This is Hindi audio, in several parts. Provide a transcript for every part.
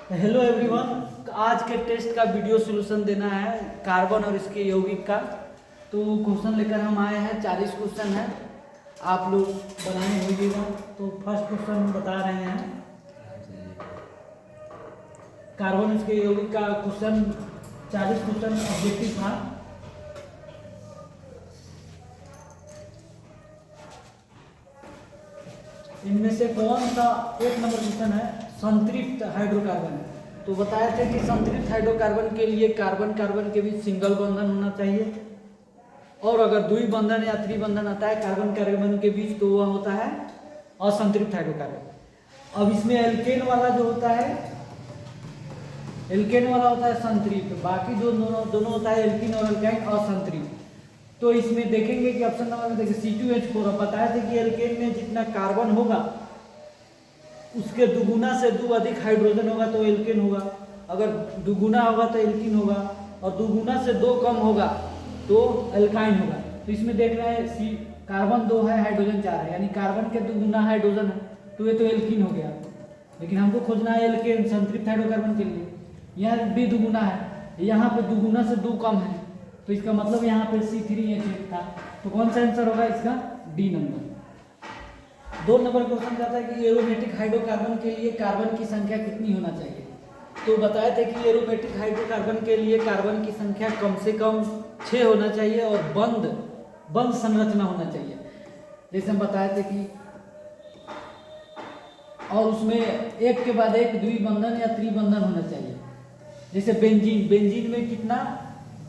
हेलो एवरीवन, आज के टेस्ट का वीडियो सॉल्यूशन देना है कार्बन और इसके यौगिक का। तो क्वेश्चन लेकर हम आए हैं, 40 क्वेश्चन है, आप लोग बनाने होइएगा। तो फर्स्ट क्वेश्चन बता रहे हैं कार्बन इसके यौगिक का क्वेश्चन। 40 क्वेश्चन ऑब्जेक्टिव था। इनमें से कौन सा एक नंबर क्वेश्चन है, संतृप्त हाइड्रोकार्बन है। तो बताए थे कि संतृप्त हाइड्रोकार्बन के लिए कार्बन कार्बन के बीच सिंगल बंधन होना चाहिए, और अगर द्वि बंधन या त्रिबंधन आता है कार्बन कार्बन के बीच तो वह होता है असंतृप्त हाइड्रोकार्बन। अब इसमें एल्केन वाला जो होता है, एल्केन वाला होता है संतृप्त, बाकी जो दोनों होता है एल्कीन और एल्काइन असंतृप्त। तो इसमें देखेंगे कि ऑप्शन नंबर में देखिए C2H4 बताया था कि एल्केन में जितना कार्बन होगा उसके दुगुना से दो अधिक हाइड्रोजन होगा तो एल्केन होगा, अगर दुगुना होगा तो एल्कीन होगा, और दुगुना से दो कम होगा तो एल्काइन होगा। तो इसमें देख रहे हैं सी कार्बन 2 है, हाइड्रोजन 4 है, यानी कार्बन के दुगुना हाइड्रोजन है, तो ये तो एल्कीन हो गया। लेकिन हमको खोजना है एल्केन संतृप्त हाइड्रोकार्बन के लिए। यहाँ भी दुगुना है, यहाँ पे दुगुना से दो कम है, तो इसका मतलब यहाँ पे C3H8 था। तो कौन सा आंसर होगा इसका? D number. 2 नंबर क्वेश्चन कहता है कि एरोमेटिक हाइड्रोकार्बन के लिए कार्बन की संख्या कितनी होना चाहिए। तो बताए थे कि एरोमेटिक हाइड्रोकार्बन के लिए कार्बन की संख्या कम से कम 6 होना चाहिए और बंद संरचना होना चाहिए। जैसे हम बताए थे कि और उसमें एक के बाद एक द्विबंधन या त्रिबंधन होना चाहिए। जैसे बेंजीन में कितना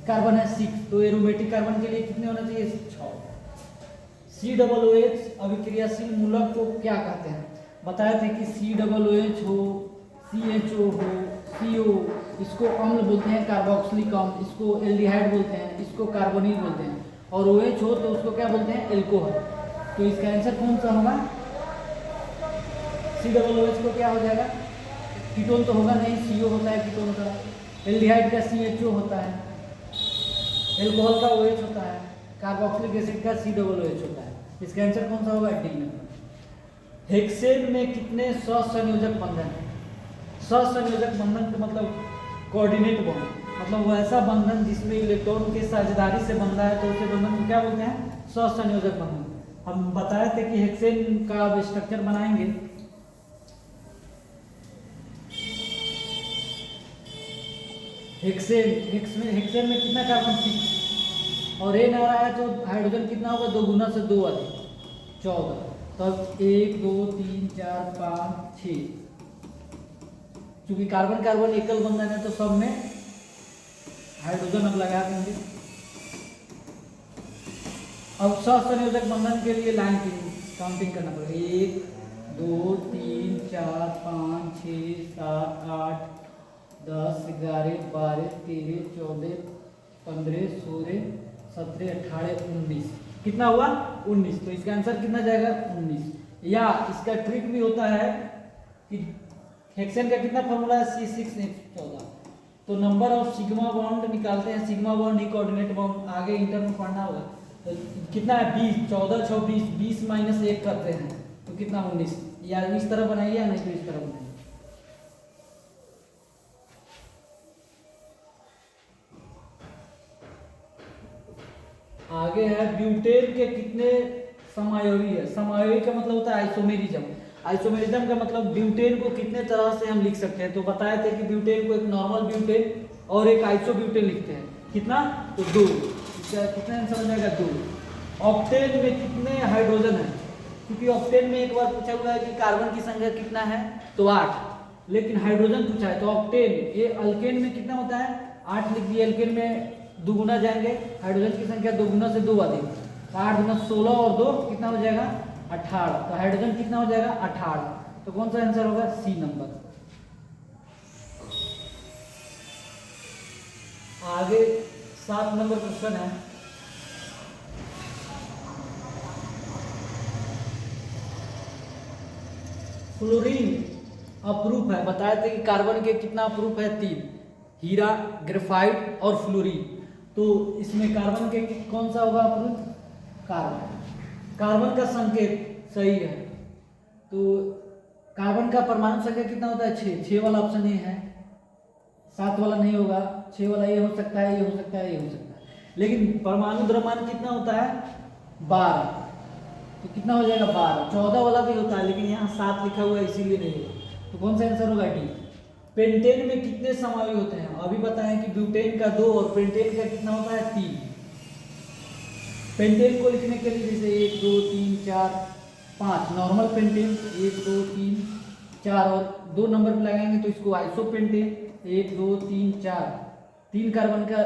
कार्बन है? 6, तो एरोमेटिक कार्बन के लिए कितने होना चाहिए? 6। COOH अभिक्रियाशील मूलक को क्या कहते हैं? बताए थे कि COOH हो, CHO हो, CO, इसको अम्ल बोलते हैं कार्बोक्सिलिक अम्ल, इसको एल्डिहाइड बोलते हैं, इसको कार्बोनिल बोलते हैं, और OH हो तो उसको क्या बोलते हैं? एल्कोहल। तो इसका आंसर कौन सा होगा? COOH को क्या हो जाएगा? कीटोन तो होगा नहीं, CO होता है कीटोन का, एल्डिहाइड का CHO होता है, एल्कोहल का OH होता है, कार्बोक्सिलिक एसिड का COOH होता है। इसका आंसर कौन सा होगा? D number. हेक्सेन में कितने सहसंयोजक बंधन है? सहसंयोजक बंधन का मतलब कोऑर्डिनेट बॉन्ड, मतलब वैसा बंधन जिसमें इलेक्ट्रॉन के साझेदारी से बंधा है, तो उसे बंधन को क्या बोलते हैं? सहसंयोजक बंधन। हम बताए थे कि हेक्सेन का अब स्ट्रक्चर बनाएंगे। हेक्सेन में कितना कार्बन? 6, और N आ रहा है तो हाइड्रोजन कितना होगा? दो गुना से दो अधिक 14। तब 1 2 3 4 5 6, क्योंकि कार्बन कार्बन एकल बंधन है तो सब में हाइड्रोजन अब लगा देंगे। अब सहसंयोजक बंधन के लिए लाइन की काउंटिंग करना पड़ेगा। 1 2 3 4 5 6 7 8 10 11 12 13 14 15 16 17 18 19, कितना हुआ? 19। तो इसका आंसर कितना जाएगा? 19। या इसका ट्रिक भी होता है कि हेक्सेन का कितना फॉर्मूला है? C6H14। तो नंबर ऑफ सिग्मा बॉन्ड निकालते हैं, सिग्मा बॉन्ड ही कोऑर्डिनेट बॉन्ड, आगे इंटर में पढ़ना होगा। तो कितना है? 20, 14 6 20, 20 माइनस 1 करते हैं तो कितना? 19। या इस तरह बनाइए या नहीं तो इस तरह बनाइए। आगे है ब्यूटेन के कितने समायोगी है? समायोगी का मतलब होता है आइसोमेरिज्म। आइसोमेरिज्म का मतलब ब्यूटेन को कितने तरह से हम लिख सकते हैं। तो बताए थे कि ब्यूटेन को एक नॉर्मल ब्यूटेन और एक आइसोब्यूटेन लिखते हैं। कितना? तो 2। इसका कितना आंसर हो जाएगा? 2। ऑक्टेन में कितने हाइड्रोजन है? क्योंकि ऑक्टेन में एक बार पूछा हुआ है कि कार्बन की संख्या कितना है, तो 8, लेकिन हाइड्रोजन पूछा है तो ऑक्टेन, ये अल्केन में कितना होता है? 8 लिख दिए। अल्केन में दुगुना जाएंगे, हाइड्रोजन की संख्या दुगुना से दो अधिक, 8 गुना 16 और 2 कितना हो जाएगा? 18। तो हाइड्रोजन कितना हो जाएगा? 18। तो कौन सा आंसर होगा? C number. आगे 7 नंबर क्वेश्चन है। फ्लोरीन अप्रूफ है। बताए थे कि कार्बन के कितना अप्रूफ है? 3, हीरा, ग्रेफाइट और फ्लोरीन। तो इसमें कार्बन के कौन सा होगा अप्रूफ? कार्बन। कार्बन का संकेत सही है, तो कार्बन का परमाणु संख्या कितना होता है 6, 6 वाला ऑप्शन ए है, 7 वाला नहीं होगा, 6 वाला ये हो सकता है, ये हो सकता है, ये हो सकता है। लेकिन परमाणु द्रव्यमान कितना होता है 12, तो कितना हो जाएगा 12। 14 वाला भी होता है लेकिन यहाँ 7 लिखा हुआ है इसीलिए नहीं होगा। तो कौन सा आंसर होगा डी। पेंटेन में कितने समूह होते हैं, अभी बताएं कि ब्यूटेन का 2 और पेंटेन का कितना होता है 3। पेंटेन को लिखने के लिए जैसे 1 2 3 4 5 नॉर्मल पेंटेन, 1 2 3 4 और 2 नंबर पे लगाएंगे तो इसको आइसो पेंटेन, 1 2 3 4, 3 कार्बन का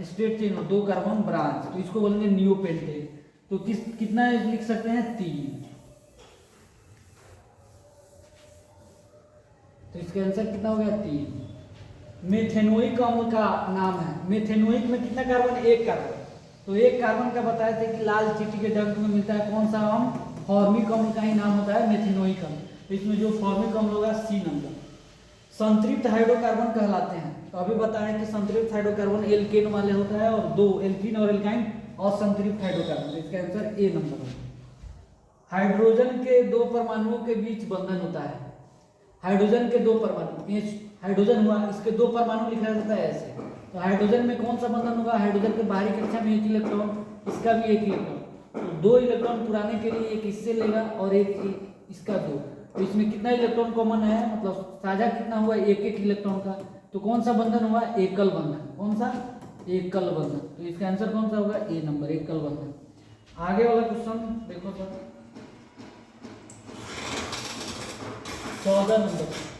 स्टेट चेन और 2 कार्बन ब्रांच, तो इसको बोलेंगे नियो पेंटेन। तो कितना लिख सकते हैं 3। तो इसका आंसर कितना हो गया 3। मेथेनोइक अम्ल का नाम है, मेथेनोइक में कितना कार्बन, 1 कार्बन। तो 1 कार्बन का बताए थे कि लाल चींटी के डंक में मिलता है कौन सा अम्ल, फॉर्मिक अम्ल का ही नाम होता है मेथेनोइक अम्ल। तो इसमें जो फॉर्मिक अम्ल होगा सी नंबर। संतृप्त हाइड्रोकार्बन कहलाते हैं, तो अभी बताएं कि संतृप्त हाइड्रोकार्बन एल्केन वाले होता है और 2 एल्कीन और एल्काइन और संतृप्त हाइड्रोकार्बन, तो इसका आंसर ए नंबर होगा। हाइड्रोजन के 2 परमाणुओं के बीच बंधन होता है, हाइड्रोजन के 2 परमाणु, हाइड्रोजन हुआ, इसके 2 परमाणु लिखा जाता है ऐसे। तो हाइड्रोजन में कौन सा बंधन होगा, हाइड्रोजन के बाहरी कक्षा में 1 इलेक्ट्रॉन, इसका भी 1 इलेक्ट्रॉन, तो 2 इलेक्ट्रॉन पुराने के लिए 1 इससे लेगा और 1 इसका 2। तो इसमें कितना इलेक्ट्रॉन कॉमन है, मतलब साझा कितना हुआ 1 इलेक्ट्रॉन का। तो कौन सा बंधन हुआ, एकल बंधन। कौन सा, एकल बंधन। तो इसका आंसर कौन सा होगा, ए नंबर, एकल बंधन। आगे वाला क्वेश्चन देखो सर, 14 नंबर।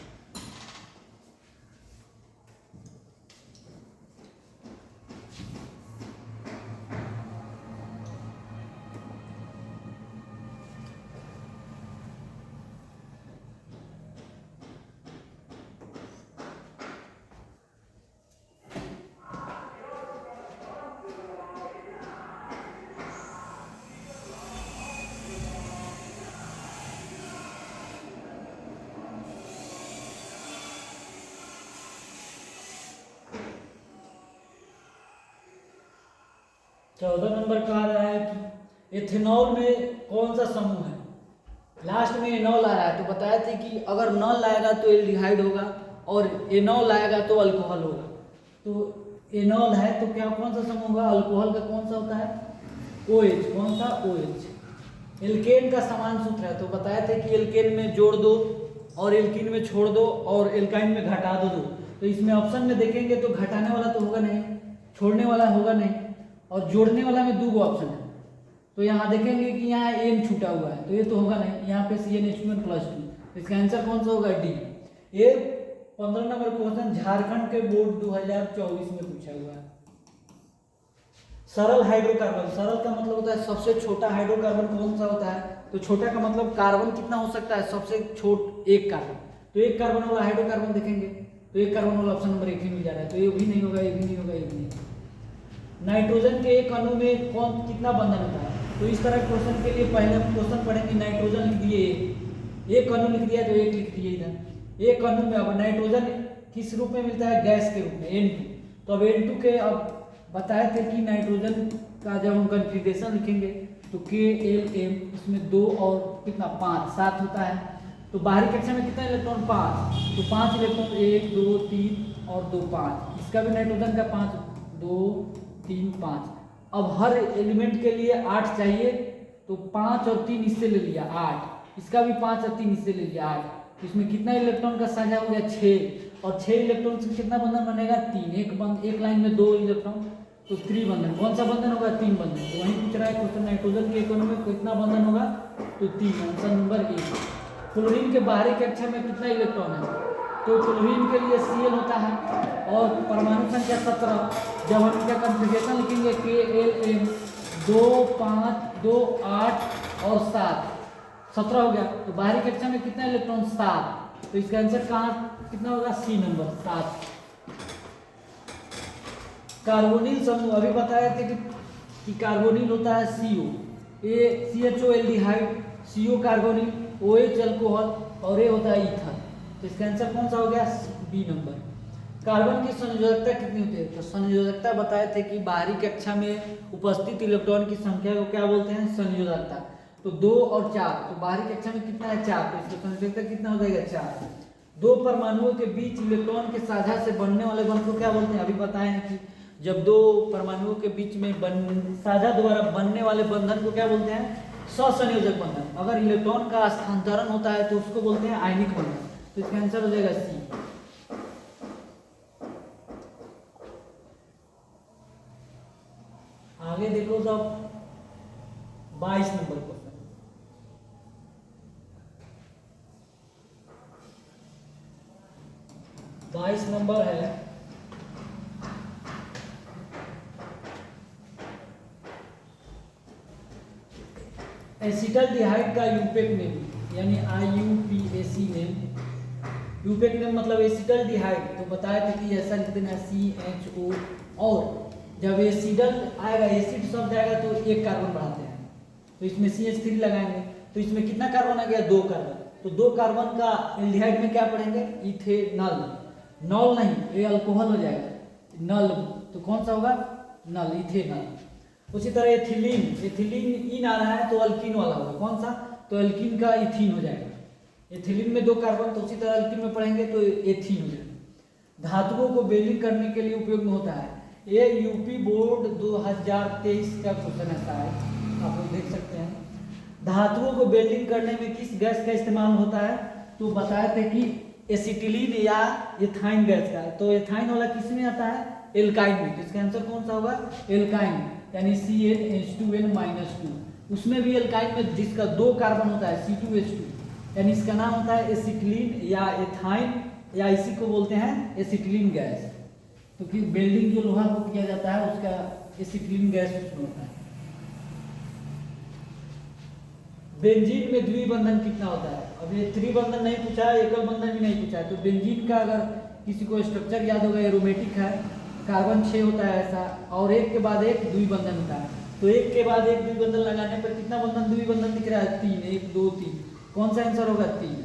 चौदह नंबर कहा रहा है कि एथेनॉल में कौन सा समूह है, लास्ट में एनॉल आ रहा है। तो बताया थे कि अगर नॉल लाएगा तो एल्डिहाइड होगा और एनॉल लाएगा तो अल्कोहल होगा। तो एनॉल है तो क्या कौन सा समूह होगा, अल्कोहल का कौन सा होता है OH। कौन सा, OH। एल्केन का समान सूत्र है, तो बताया थे कि एल्केन में जोड़ दो और एल्कीन में छोड़ दो और एल्काइन में घटा दो। तो इसमें ऑप्शन में देखेंगे तो घटाने वाला तो होगा नहीं, छोड़ने वाला होगा नहीं, और जोड़ने वाला में 2 ऑप्शन है। तो यहाँ देखेंगे कि यहाँ एन छूटा हुआ है तो ये तो होगा नहीं, यहाँ पे CnH2n+2। इसका आंसर कौन सा होगा, डी। ये 15 नंबर क्वेश्चन झारखंड के बोर्ड 2024 में पूछा हुआ है। सरल हाइड्रोकार्बन, सरल का मतलब होता है सबसे छोटा हाइड्रोकार्बन कौन सा होता है। तो छोटा का मतलब कार्बन कितना हो सकता है, सबसे छोट 1 कार्बन। तो 1 कार्बन वाला हाइड्रोकार्बन देखेंगे तो 1 कार्बन वाला ऑप्शन नंबर 1 ही मिल जा रहा है, तो ये भी नहीं होगा, ये भी नहीं होगा, ये भी नहीं। नाइट्रोजन के एक अणु में कौन कितना बंधन होता है। तो इस तरह क्वेश्चन के लिए पहले हम क्वेश्चन पढ़ेंगे, नाइट्रोजन लिख दिए, एक अणु लिख दिया तो 1 लिख दिए इधर। एक अणु में अब नाइट्रोजन किस रूप में मिलता है, गैस के रूप में, N2। तो अब N2 के अब बताए थे कि नाइट्रोजन का जब हम कॉन्फ़िगरेशन लिखेंगे तो KLM, इसमें 2 और कितना 5 7 होता है। तो बाहरी कक्षा में कितना इलेक्ट्रॉन, 5। तो 5 इलेक्ट्रॉन, 1 2 3 और 2 5। इसका भी नाइट्रोजन का 5 2 3 5। अब हर एलिमेंट के लिए 8 चाहिए, तो 5 और 3 इससे ले लिया 8, इसका भी 5 और 3 इससे ले लिया 8। तो इसमें कितना इलेक्ट्रॉन का साझा हो गया 6, और 6 इलेक्ट्रॉन से कितना बंधन बनेगा 3। एक लाइन में 2 इलेक्ट्रॉन तो 3 बंधन। कौन सा बंधन होगा, 3 बंधन। तो वहीं पूछ रहा है क्वेश्चन, नाइट्रोजन के एक अणु में कितना बंधन होगा, तो 3, आंसर नंबर 1। क्लोरीन के बाहरी कक्षा में कितना इलेक्ट्रॉन है, तो क्लोरीन के लिए Cl होता है और परमाणु संख्या 17। जब हम इनका कॉन्फ़िगरेशन लिखेंगे KLM 2 5 2 8 और 7, 17 हो गया। तो बाहरी कक्षा में कितना इलेक्ट्रॉन, 7। तो इसका आंसर कहाँ कितना होगा, C नंबर 7। कार्बोनिल समूह अभी बताया थे कि कार्बोनिल होता है CO, CHO aldehyde, CO carbonyl, OH alcohol और ये होता है ईथर। तो इसका आंसर कौन सा हो गया, B नंबर। कार्बन की संयोजकता कितनी होती है, तो संयोजकता बताए थे कि बाहरी कक्षा में उपस्थित इलेक्ट्रॉन की संख्या को क्या बोलते हैं, संयोजकता। तो 2 और 4, तो बाहरी कक्षा में कितना है 4, तो इसका संयोजकता कितना हो जाएगा 4। दो परमाणुओं के बीच इलेक्ट्रॉन के साझा से बनने वाले बंध को क्या बोलते हैं, अभी बताए हैं कि जब दो परमाणुओं के बीच में साझा द्वारा बनने वाले बंधन को क्या बोलते हैं, सहसंयोजक बंधन। अगर इलेक्ट्रॉन का स्थानांतरण होता है तो उसको बोलते हैं आयनिक बंधन। तो इसका आंसर हो जाएगा सी। आगे देखो सब 22 नंबर क्वेश्चन। 22 नंबर है, एसिटाल्डिहाइड का यूपेक नेम यानी IUPAC नेम। यूपेक नेम मतलब एसिटाल्डिहाइड, तो बताया था कि ऐसा लिख देना CHO, और जब एसिडल आएगा, एसिड शब्द आएगा तो एक कार्बन बढ़ाते हैं, तो इसमें CH3 लगाएंगे, तो इसमें कितना कार्बन आ गया 2 कार्बन। तो 2 कार्बन का एल्डिहाइड में क्या पढ़ेंगे, इथेनॉल। नॉल नहीं, ये अल्कोहल हो जाएगा, नल, तो कौन सा होगा नल, इथेनॉल। उसी तरह एथिलीन, एथिलीन इन आ रहा है तो अल्कीन वाला होगा, कौन सा, तो अल्कीन का इथीन हो जाएगा। एथिलीन में 2 कार्बन, तो उसी तरह अल्कीन में पढ़ेंगे तो एथीन हो जाएगा। धातुओं को बेल्डिंग करने के लिए उपयोग में होता है, ये यूपी बोर्ड 2023 का क्वेश्चन ऐसा है, आप लोग देख सकते हैं। धातुओं को बेल्डिंग करने में किस गैस का इस्तेमाल होता है, तो बताए थे कि एसिटिलीन या एथाइन गैस का। तो एथाइन वाला किस में आता है, एल्काइन में, तो इसका आंसर कौन सा होगा, एल्काइन, यानी CnH2n-2। उसमें भी एल्काइन में जिसका 2 कार्बन होता है C2H2, यानी इसका नाम होता है एसिटिलीन या एथाइन, या इसी को बोलते हैं एसिटिलीन गैस। तो कि बेल्डिंग जो लोहा को किया जाता है उसका एसिटिलीन गैस उसमें होता है। बेंजीन में द्विबंधन कितना होता है, अब ये त्रिबंधन नहीं पूछा है, एकल बंधन भी नहीं पूछा है। तो बेंजीन का अगर किसी को स्ट्रक्चर याद होगा, एरोमेटिक है, कार्बन 6 होता है ऐसा, और एक के बाद एक द्विबंधन होता है। तो एक के बाद एक द्विबंधन लगाने पर कितना बंधन द्विबंधन दिख रहा है, 3, 1 2 3, कौन सा आंसर होगा 3।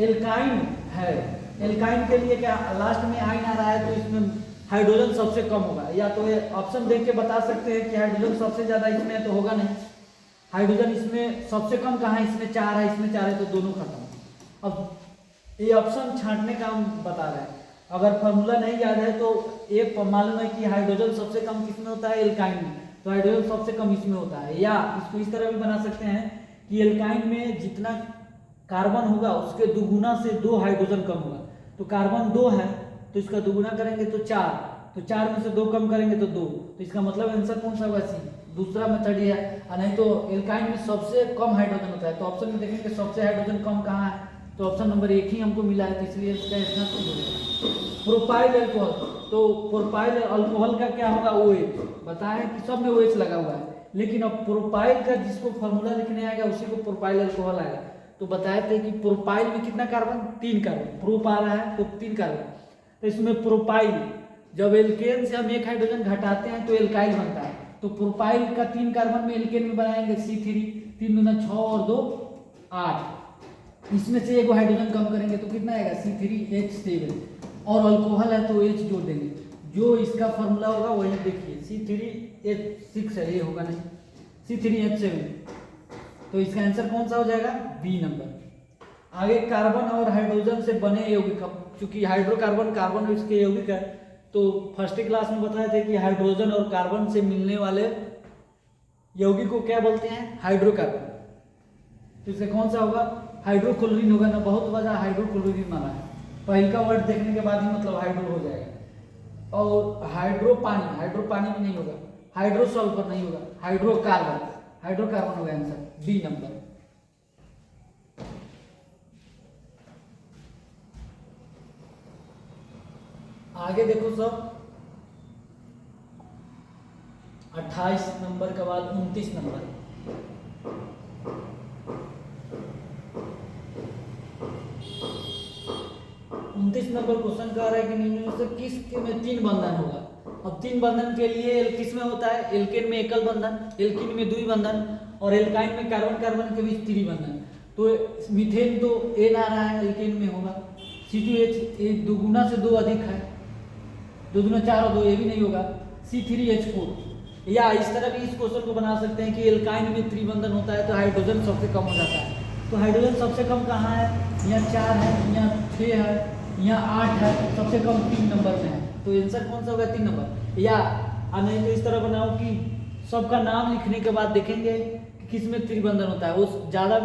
एल्काइन है, एल्काइन के लिए क्या लास्ट में आइन आ रहा है, तो इसमें हाइड्रोजन सबसे कम होगा, या तो ये ऑप्शन देख के बता सकते हैं कि हाइड्रोजन सबसे ज्यादा इसमें है, तो होगा नहीं, हाइड्रोजन इसमें सबसे कम कहाँ है, इसमें 4 है, इसमें 4 है, तो दोनों खत्म। अब ये ऑप्शन छांटने का हम बता रहे हैं, अगर फॉर्मूला नहीं याद है तो एक मालूम है कि हाइड्रोजन सबसे कम किसमें होता है, एल्काइन में, तो हाइड्रोजन सबसे कम इसमें होता है। या इसको इस तरह भी बना सकते हैं कि एल्काइन में जितना कार्बन होगा उसके दुगुना से 2 हाइड्रोजन कम होगा। तो कार्बन 2 है तो इसका दुगुना करेंगे तो 4, तो 4 में से 2 कम करेंगे तो 2, तो इसका मतलब आंसर कौन सा होगा, सी। दूसरा मेथड ये है, नहीं तो एल्काइन में सबसे कम हाइड्रोजन होता है, तो ऑप्शन में देखेंगे सबसे हाइड्रोजन कम कहाँ है, तो ऑप्शन नंबर 1 ही हमको मिला है, तो इसलिए इसका आंसर हो जाएगा प्रोपाइल अल्कोहल। तो प्रोपाइल अल्कोहल का क्या होगा, OH, बताया कि सब में OH लगा हुआ है, लेकिन अब प्रोपाइल का जिसको फॉर्मूला लिखने आएगा उसी को प्रोपाइल अल्कोहल आएगा। तो बताए थे कि प्रोपाइल में कितना कार्बन, 3 कार्बन, प्रोप आ रहा है तो 3 कार्बन, तो इसमें प्रोपाइल, जब एल्केन से हम 1 हाइड्रोजन घटाते हैं तो एल्काइल बनता है, तो प्रोपाइल का 3 कार्बन में एल्केन में बनाएंगे C3, 3 दूना 6 और 2 8, इसमें से 1 हाइड्रोजन कम करेंगे तो कितना आएगा C3H7, और अल्कोहल है तो H जोड़ देंगे, जो इसका फॉर्मूला होगा वही देखिए C3H6 है, ये होगा नहीं C3H7, तो इसका आंसर कौन सा हो जाएगा, बी नंबर। आगे कार्बन और हाइड्रोजन से बने यौगिक, चूंकि हाइड्रोकार्बन कार्बन इसके यौगिक है, तो फर्स्ट क्लास में बताए थे कि हाइड्रोजन और कार्बन से मिलने वाले यौगिक को क्या बोलते हैं, हाइड्रोकार्बन। तो इसका कौन सा होगा, हाइड्रोक्लोरीन होगा ना, बहुत वजह हाइड्रोक्लोरीन माना है, पहले का वर्ड देखने के बाद ही मतलब हाइड्रो हो जाएगा। और हाइड्रोपानी भी नहीं होगा, हाइड्रोसल्फर नहीं होगा, हाइड्रोकार्बन होगा आंसर, बी नंबर। आगे देखो सब 28 नंबर के बाद 29 नंबर, 29 नंबर क्वेश्चन कह रहा है कि निम्न में से किस में 3 बंधन होगा। अब 3 बंधन के लिए किस में होता है, एल्केन में एकल बंधन, एल्कीन में द्विबंधन, और एल्काइन में कार्बन कार्बन के बीच त्रिबंधन। तो मीथेन तो N आ रहा है, एल्केन में होगा, C2H 1 दुगुना से 2 अधिक है, 2 दूना 4 और 2, ये भी नहीं होगा, C3H4, या इस तरह भी इस क्वेश्चन को बना सकते हैं कि एल्काइन में त्रिबंधन होता है तो हाइड्रोजन सबसे कम हो जाता है। तो हाइड्रोजन सबसे कम कहाँ है? यहाँ 4 है, यहाँ 6 है, यहाँ 8 है, सबसे कम 3 नंबर में है। तो आंसर कौन सा होगा? 3 नंबर। या नहीं तो इस तरह बनाओ कि सबका नाम लिखने के बाद देखेंगे कि किस में त्रिबंधन होता है, वो ज़्यादा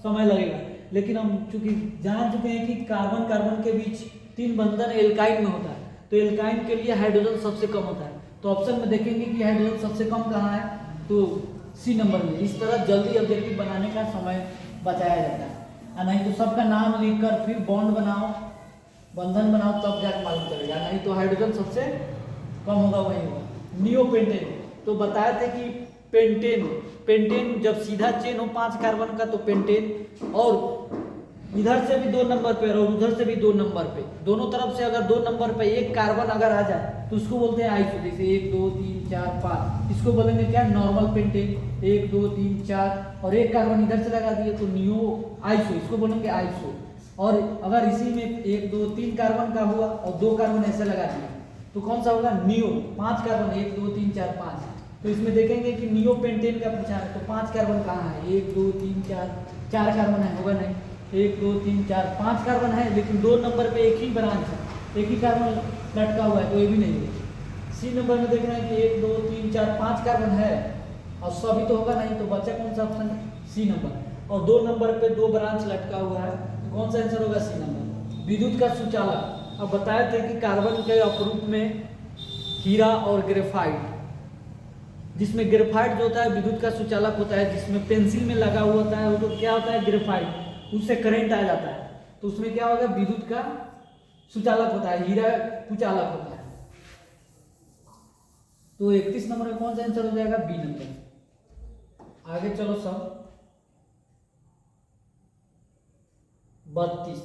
समय लगेगा। लेकिन हम चूंकि जान चुके हैं कि कार्बन कार्बन के बीच 3 बंधन एल्काइन में होता है, तो एल्काइन के लिए हाइड्रोजन सबसे कम होता है। तो ऑप्शन में देखेंगे कि हाइड्रोजन सबसे कम कहाँ है, तो सी नंबर में। इस तरह जल्दी ऑब्जेक्टिव बनाने का समय बचाया जाता है। और नहीं तो सबका नाम लिखकर फिर बॉन्ड बनाओ, बंधन बनाओ, तब जाकर मालूम चलेगा। नहीं तो हाइड्रोजन सबसे कम होगा, वही होगा। नियोपेंटेन तो बताए थे कि पेंटेन जब सीधा चेन हो 5 कार्बन का तो पेंटेन, और इधर से भी 2 नंबर पे और उधर से भी 2 नंबर पे, दोनों तरफ से अगर 2 नंबर पे एक कार्बन अगर आ जाए तो उसको बोलते हैं आइसो। जैसे 1 2 3 4 5, इसको बोलेंगे क्या? Normal pentane. 1 2 3 4 और एक कार्बन इधर से लगा दिए तो नियो आइसो, इसको बोलेंगे आइसो। और अगर इसी में 1 2 3 कार्बन का हुआ और 2 कार्बन ऐसे लगा दिया तो कौन सा होगा? नियो। 5 कार्बन 1 2 3 4 5, तो इसमें देखेंगे कि नियो पेंटेन का पूछा है तो 5 कार्बन कहाँ है? 1 2 3 4 कार्बन है, होगा नहीं। 1 2 3 4 5 कार्बन है, लेकिन 2 नंबर पे एक ही ब्रांच है, एक ही कार्बन लटका हुआ है, तो ये भी नहीं है। सी नंबर में देखना है कि 1 2 3 4 5 कार्बन है और सभी तो होगा नहीं, तो बच्चा कौन सा ऑप्शन है? C number. और 2 नंबर पे 2 ब्रांच लटका हुआ है, तो कौन सा आंसर होगा? C number. विद्युत का सुचालक, अब बताए थे कि कार्बन के अपरूप में हीरा और ग्रेफाइट, जिसमें ग्रेफाइट जो होता है विद्युत का सुचालक होता है, जिसमें पेंसिल में लगा हुआ होता है वो तो क्या होता है? ग्रेफाइट, उससे करंट आ जाता है, तो उसमें क्या होगा? विद्युत का सुचालक होता है, हीरा कुचालक होता है। तो 31 नंबर में कौन सा आंसर हो जाएगा? B number. आगे चलो सब 32,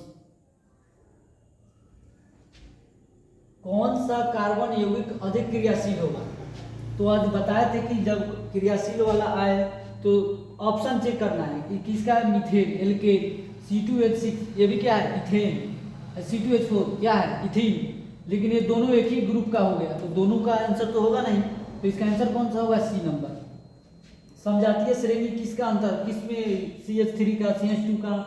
कौन सा कार्बन यौगिक अधिक क्रियाशील होगा? तो आज बताए थे कि जब क्रियाशील वाला आए तो ऑप्शन चेक करना है कि किसका है? मीथेन, एल्केन, C2H6, ये भी क्या है? इथेन। C2H4 क्या है? इथीन। लेकिन ये दोनों एक ही ग्रुप का हो गया, तो दोनों का आंसर तो होगा नहीं, तो इसका आंसर कौन सा होगा? C number. समझातीय श्रेणी किसका अंतर, किसमें CH3 का, CH2 का,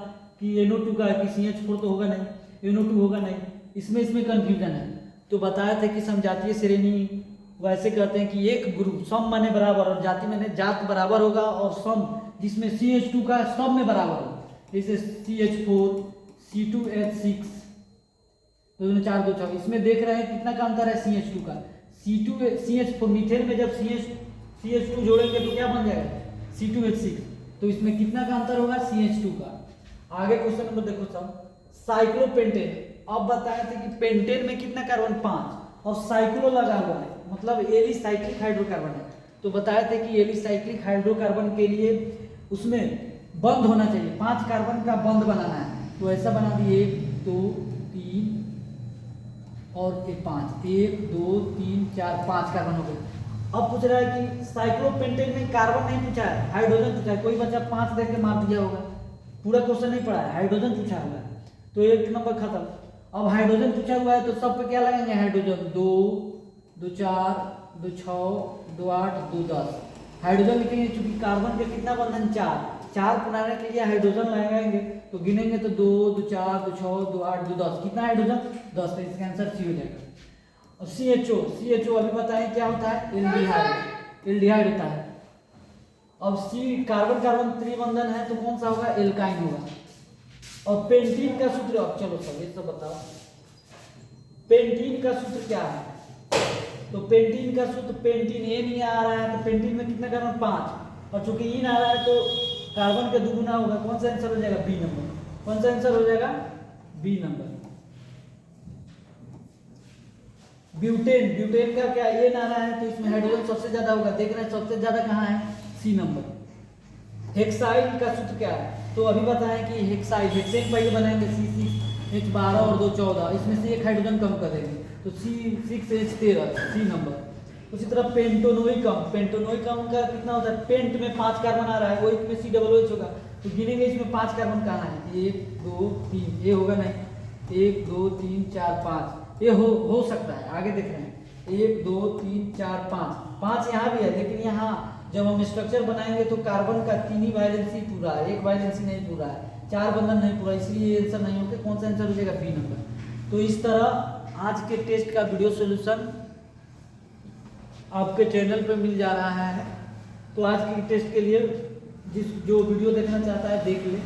कि NO2 का, कि CH4 तो होगा नहीं, NO2 होगा नहीं, इसमें कन्फ्यूजन है। तो बताया था कि समझातीय श्रेणी वैसे कहते हैं कि एक ग्रुप सम माने बराबर और जाति माने जात बराबर होगा, और सम जिसमें CH2 का सब में बराबर होगा, जैसे CH4 C2H6 2 4 2 6, इसमें देख रहे हैं कितना का अंतर है? CH2 का। CH4 मीथेन में जब CH2 जोड़ेंगे तो क्या बन जाएगा? C2H6, तो इसमें कितना का अंतर होगा? CH2 का। आगे क्वेश्चन नंबर देखो सब, साइक्लोपेंटेन। अब बताए थे कि पेंटेन में कितना कार्बन? 5, और साइक्लो लगा हुआ है, मतलब एलिसाइक्लिक हाइड्रोकार्बन है। तो बताए थे कि एलिसाइक्लिक हाइड्रोकार्बन के लिए उसमें बंध होना चाहिए, 5 कार्बन का बंध बनाना है, तो ऐसा बना दिए 1 2 3 और 5, 1 2 3 4 5 कार्बन हो गए। अब पूछ रहा है कि साइक्लोपेंटेन में कार्बन नहीं पूछा है, हाइड्रोजन पूछा है। कोई बच्चा 5 देख के मार दिया होगा, पूरा क्वेश्चन नहीं पढ़ा है, हाइड्रोजन पूछा हुआ है, तो 1 नंबर खत्म। अब हाइड्रोजन पूछा हुआ है तो सब पे क्या लगाएंगे? हाइड्रोजन। 2 2 4 2 6 2 8 2 10 हाइड्रोजन लिखेंगे, चूंकि कार्बन के कितना बंधन? 4 बनाने के लिए हाइड्रोजन लगाएंगे, तो गिनेंगे तो 2 2 4 2 6 2 8 2 10, कितना हाइड्रोजन? 10, तो इसका आंसर सी हो जाएगा। और CHO अभी बताएं क्या होता है? एल्डिहाइड होता है। अब सी कार्बन कार्बन त्रिबंधन है तो कौन सा होगा? एल्काइन होगा। और पेंटीन का सूत्र, अब चलो सब ये सब बताओ, पेंटीन का सूत्र क्या है? तो पेंटीन का सूत्र, पेंटीन ए नहीं आ रहा है तो पेंटीन में कितना कार्बन? 5, और चूंकि इन आ रहा है तो कार्बन का दुगुना होगा, कौन सा आंसर हो जाएगा? B number. कौन सा आंसर हो जाएगा? B number. ब्यूटेन का क्या? ये ना रहा है तो इसमें हाइड्रोजन सबसे ज्यादा होगा, देख रहे हैं सबसे ज्यादा कहाँ है? C number. हेक्साइड का सूत्र क्या है? तो अभी बताएं कि हेक्सेन पहले बनाएंगे C6H12 और 2 14, इसमें से एक हाइड्रोजन कम कर देंगे तो C6H13, सी नंबर। उसी तरह पेंटोनोइकम का कितना होता है? पेंट में 5 कार्बन आ रहा है, वही में COOH होगा, तो गिनेंगे इसमें 5 कार्बन कहाँ है? 1 2 3, ये होगा नहीं, 1 2 3 4 5, ये हो सकता है। आगे देख रहे हैं 1 2 3 4 5 5 यहाँ भी है, लेकिन यहाँ जब हम स्ट्रक्चर बनाएंगे तो कार्बन का 3 ही वैलेंसी पूरा है, 1 वैलेंसी नहीं पूरा है, 4 बंधन नहीं पूरा, इसलिए ये आंसर नहीं होगा। कौन सा आंसर हो जाएगा? B number. तो इस तरह आज के टेस्ट का वीडियो सॉल्यूशन आपके चैनल पे मिल जा रहा है। तो आज के टेस्ट के लिए जो वीडियो देखना चाहता है देख ले।